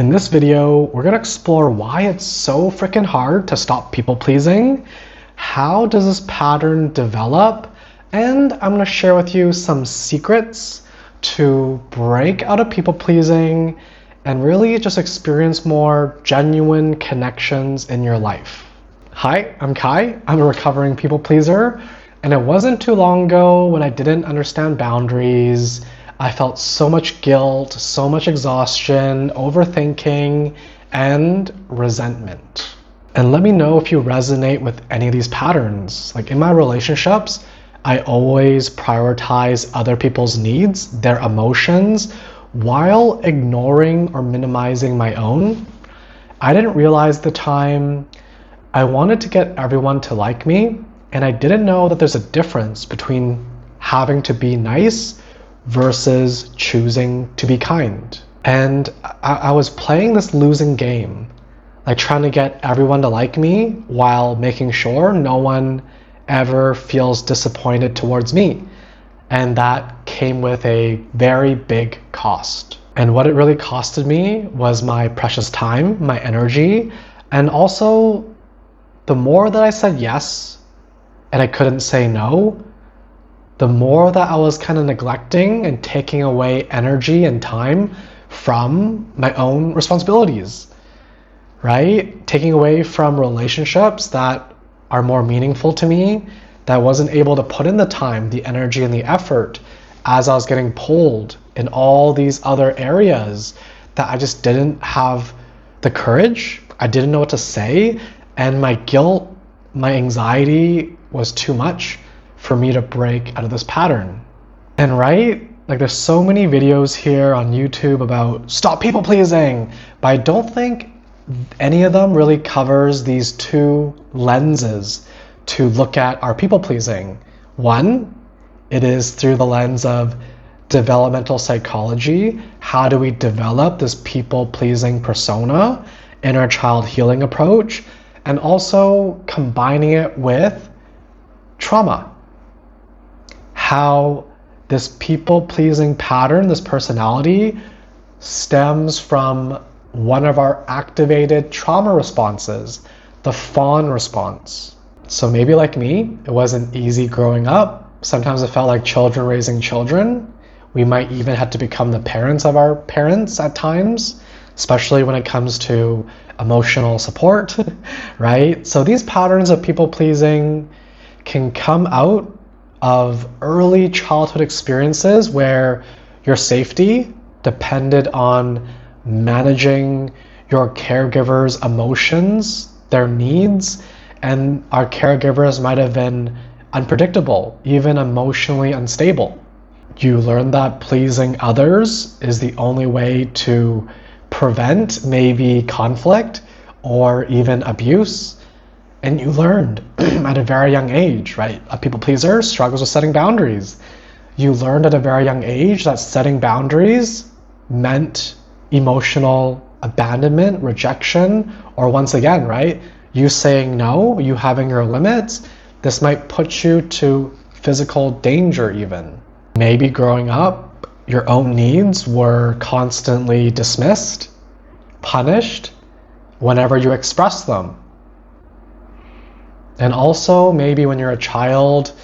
In this video, we're gonna explore why it's so freaking hard to stop people pleasing, how does this pattern develop, and I'm gonna share with you some secrets to break out of people pleasing and really just experience more genuine connections in your life. Hi, I'm Kai. I'm a recovering people pleaser, and it wasn't too long ago when I didn't understand boundaries. I felt so much guilt, so much exhaustion, overthinking, and resentment. And let me know if you resonate with any of these patterns. Like in my relationships, I always prioritize other people's needs, their emotions, while ignoring or minimizing my own. I didn't realize at the time I wanted to get everyone to like me, and I didn't know that there's a difference between having to be nice versus choosing to be kind. And I was playing this losing game, like trying to get everyone to like me while making sure no one ever feels disappointed towards me. And that came with a very big cost. And what it really costed me was my precious time, my energy, and also the more that I said yes and I couldn't say no, the more that I was kind of neglecting and taking away energy and time from my own responsibilities, right? Taking away from relationships that are more meaningful to me, that I wasn't able to put in the time, the energy, and the effort as I was getting pulled in all these other areas that I just didn't have the courage. I didn't know what to say, and my guilt, my anxiety was too much for me to break out of this pattern. And right, like there's so many videos here on YouTube about stop people pleasing, but I don't think any of them really covers these two lenses to look at our people pleasing. One, it is through the lens of developmental psychology. How do we develop this people pleasing persona in our child healing approach? And also combining it with trauma. How this people-pleasing pattern, this personality, stems from one of our activated trauma responses, the fawn response. So maybe like me, it wasn't easy growing up. Sometimes it felt like children raising children. We might even have to become the parents of our parents at times, especially when it comes to emotional support, right? So these patterns of people-pleasing can come out of early childhood experiences where your safety depended on managing your caregiver's emotions, their needs, and our caregivers might have been unpredictable, even emotionally unstable. You learn that pleasing others is the only way to prevent maybe conflict or even abuse. And you learned at a very young age, right? A people pleaser struggles with setting boundaries. You learned at a very young age that setting boundaries meant emotional abandonment, rejection, or once again, right? You saying no, you having your limits, this might put you to physical danger even. Maybe growing up, your own needs were constantly dismissed, punished whenever you express them. And also, maybe when you're a child,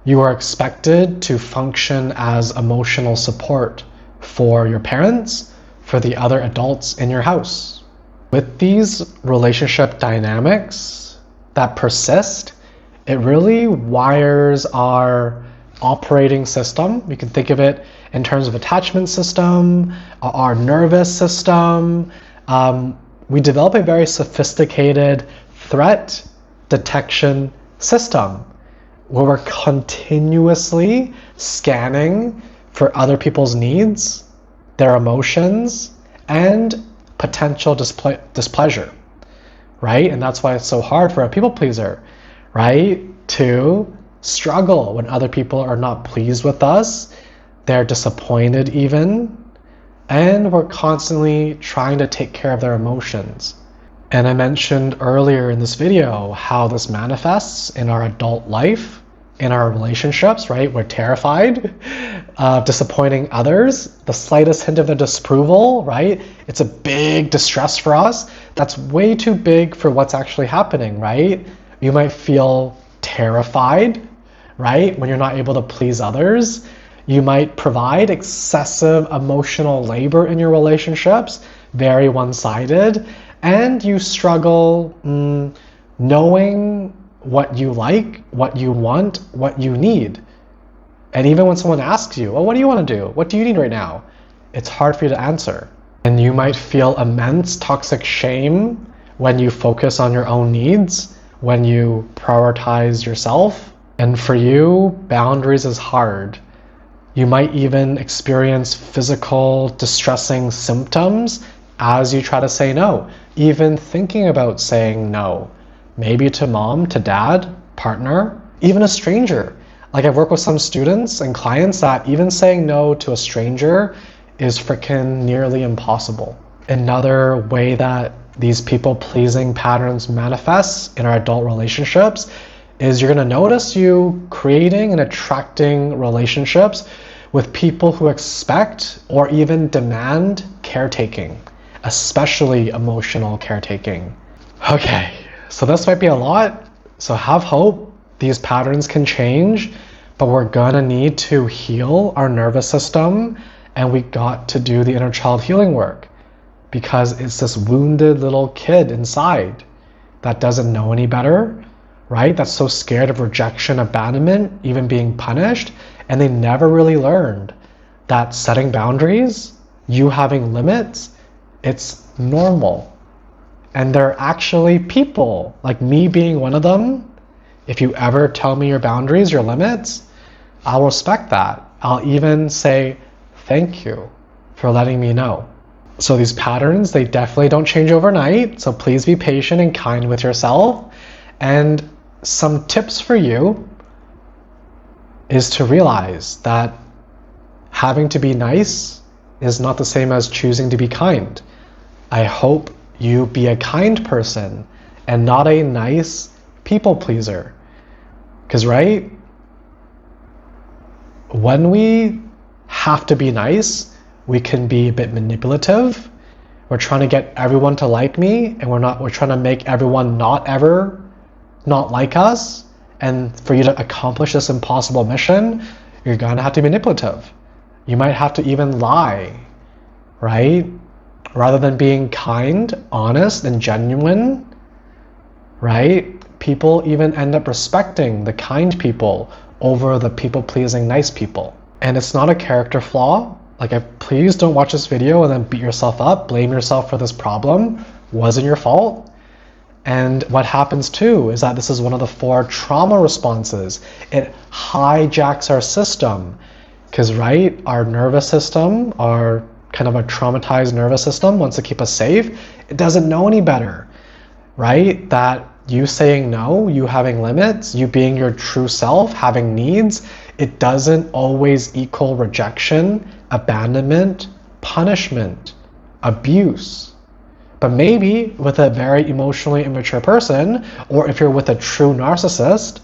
you are expected to function as emotional support for your parents, for the other adults in your house. With these relationship dynamics that persist, it really wires our operating system. You can think of it in terms of attachment system, our nervous system. We develop a very sophisticated threat detection system where we're continuously scanning for other people's needs, their emotions, and potential displeasure, right? And that's why it's so hard for a people pleaser, right? To struggle when other people are not pleased with us, they're disappointed even, and we're constantly trying to take care of their emotions. And I mentioned earlier in this video how this manifests in our adult life in our relationships, right? We're terrified of disappointing others. The slightest hint of a disapproval, right? It's a big distress for us. That's way too big for what's actually happening, right? You might feel terrified, right? When you're not able to please others. You might provide excessive emotional labor in your relationships, very one-sided, and you struggle knowing what you like, what you want, what you need. And even when someone asks you, well, what do you want to do? What do you need right now? It's hard for you to answer. And you might feel immense toxic shame when you focus on your own needs, when you prioritize yourself. And for you, boundaries is hard. You might even experience physical distressing symptoms as you try to say no, even thinking about saying no. Maybe to mom, to dad, partner, even a stranger. Like I've worked with some students and clients that even saying no to a stranger is freaking nearly impossible. Another way that these people-pleasing patterns manifest in our adult relationships is you're going to notice you creating and attracting relationships with people who expect or even demand caretaking, especially emotional caretaking. Okay. So this might be a lot, so have hope. These patterns can change, but we're gonna need to heal our nervous system, and we got to do the inner child healing work because it's this wounded little kid inside that doesn't know any better, right? That's so scared of rejection, abandonment, even being punished, and they never really learned that setting boundaries, you having limits, it's normal. And they're actually people, like me being one of them. If you ever tell me your boundaries, your limits, I'll respect that. I'll even say, thank you for letting me know. So these patterns, they definitely don't change overnight. So please be patient and kind with yourself. And some tips for you is to realize that having to be nice is not the same as choosing to be kind. I hope you be a kind person and not a nice people pleaser. Because, right, when we have to be nice, we can be a bit manipulative. We're trying to get everyone to like me, and we're trying to make everyone not like us. And for you to accomplish this impossible mission, you're gonna have to be manipulative. You might have to even lie, right? Rather than being kind, honest, and genuine, right? People even end up respecting the kind people over the people-pleasing nice people. And it's not a character flaw. Like, please don't watch this video and then beat yourself up, blame yourself for this problem. Wasn't your fault. And what happens too is that this is one of the 4 trauma responses. It hijacks our system. Because, right, our nervous system, our kind of a traumatized nervous system wants to keep us safe. It doesn't know any better, right? That you saying no, you having limits, you being your true self, having needs, it doesn't always equal rejection, abandonment, punishment, abuse. But maybe with a very emotionally immature person, or if you're with a true narcissist,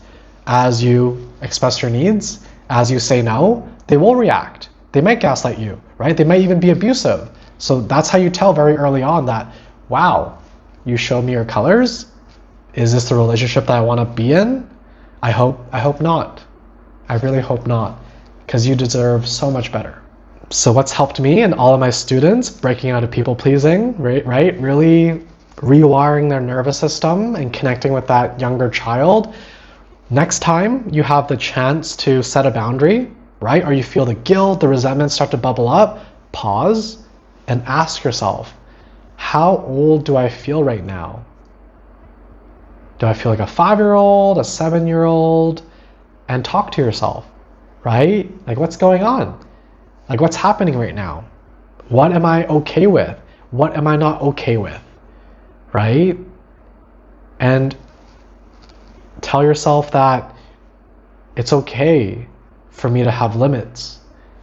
as you express your needs, as you say no, they will react. They might gaslight you, right? They might even be abusive. So that's how you tell very early on that, wow, you showed me your colors. Is this the relationship that I want to be in? I hope not. I really hope not, because you deserve so much better. So what's helped me and all of my students breaking out of people pleasing, right? Really rewiring their nervous system and connecting with that younger child. Next time you have the chance to set a boundary, right? Or you feel the guilt, the resentment start to bubble up, pause and ask yourself, how old do I feel right now? Do I feel like a 5-year-old, a 7-year-old? And talk to yourself, right? Like, what's going on? Like, what's happening right now? What am I okay with? What am I not okay with? Right? And tell yourself that it's okay for me to have limits.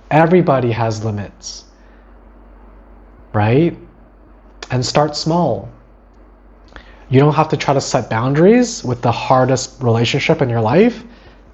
Everybody has limits, right? And start small. You don't have to try to set boundaries with the hardest relationship in your life.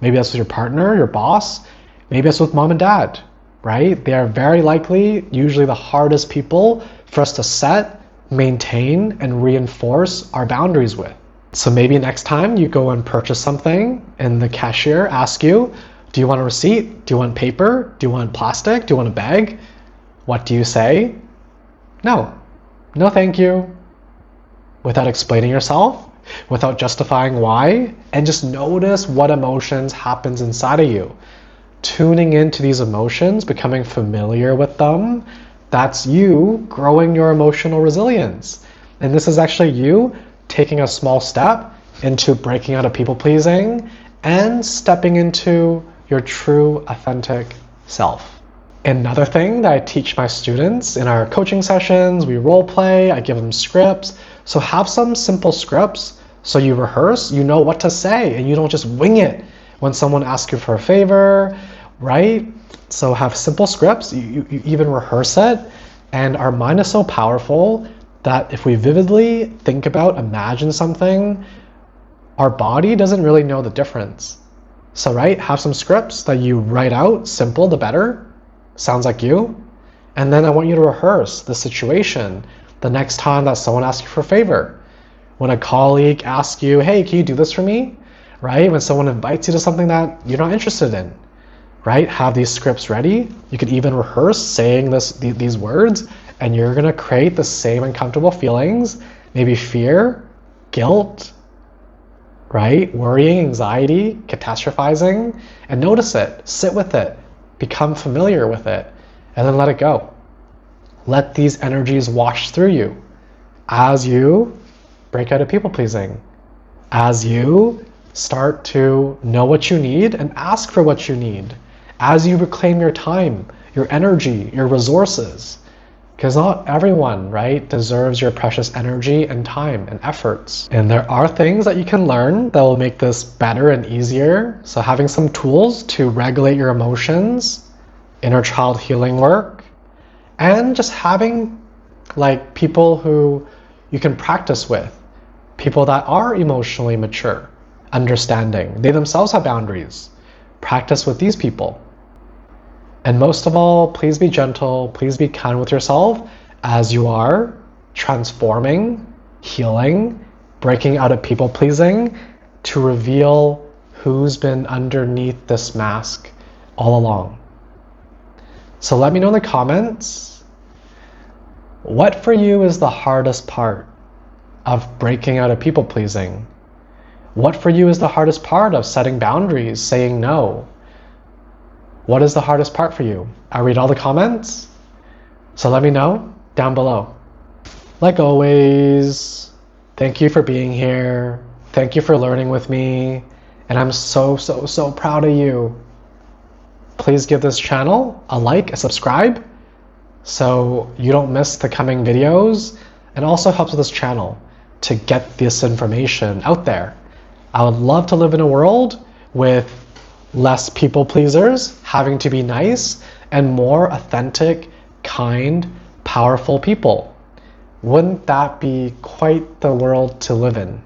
Maybe that's with your partner, your boss. Maybe that's with mom and dad, right? They are very likely, usually the hardest people for us to set, maintain, and reinforce our boundaries with. So maybe next time you go and purchase something and the cashier asks you, do you want a receipt? Do you want paper? Do you want plastic? Do you want a bag? What do you say? No. No, thank you. Without explaining yourself, without justifying why, and just notice what emotions happens inside of you. Tuning into these emotions, becoming familiar with them, that's you growing your emotional resilience. And this is actually you taking a small step into breaking out of people-pleasing and stepping into your true, authentic self. Another thing that I teach my students in our coaching sessions, we role play, I give them scripts. So have some simple scripts so you rehearse, you know what to say, and you don't just wing it when someone asks you for a favor, right? So have simple scripts, you even rehearse it, and our mind is so powerful that if we vividly think about, imagine something, our body doesn't really know the difference. So, right, have some scripts that you write out, simple, the better, sounds like you, and then I want you to rehearse the situation the next time that someone asks you for a favor. When a colleague asks you, hey, can you do this for me? Right, when someone invites you to something that you're not interested in, right, have these scripts ready. You could even rehearse saying these words, and you're gonna create the same uncomfortable feelings, maybe fear, guilt, right? Worrying, anxiety, catastrophizing, and notice it, sit with it, become familiar with it, and then let it go. Let these energies wash through you as you break out of people-pleasing, as you start to know what you need and ask for what you need, as you reclaim your time, your energy, your resources. Because not everyone, right, deserves your precious energy and time and efforts. And there are things that you can learn that will make this better and easier. So having some tools to regulate your emotions, inner child healing work, and just having like people who you can practice with, people that are emotionally mature, understanding. They themselves have boundaries. Practice with these people. And most of all, please be gentle, please be kind with yourself as you are transforming, healing, breaking out of people-pleasing to reveal who's been underneath this mask all along. So let me know in the comments, what for you is the hardest part of breaking out of people-pleasing? What for you is the hardest part of setting boundaries, saying no? What is the hardest part for you? I read all the comments, so let me know down below. Like always, thank you for being here. Thank you for learning with me. And I'm so proud of you. Please give this channel a like, a subscribe, so you don't miss the coming videos. And also helps with this channel to get this information out there. I would love to live in a world with less people pleasers, having to be nice, and more authentic, kind, powerful people. Wouldn't that be quite the world to live in?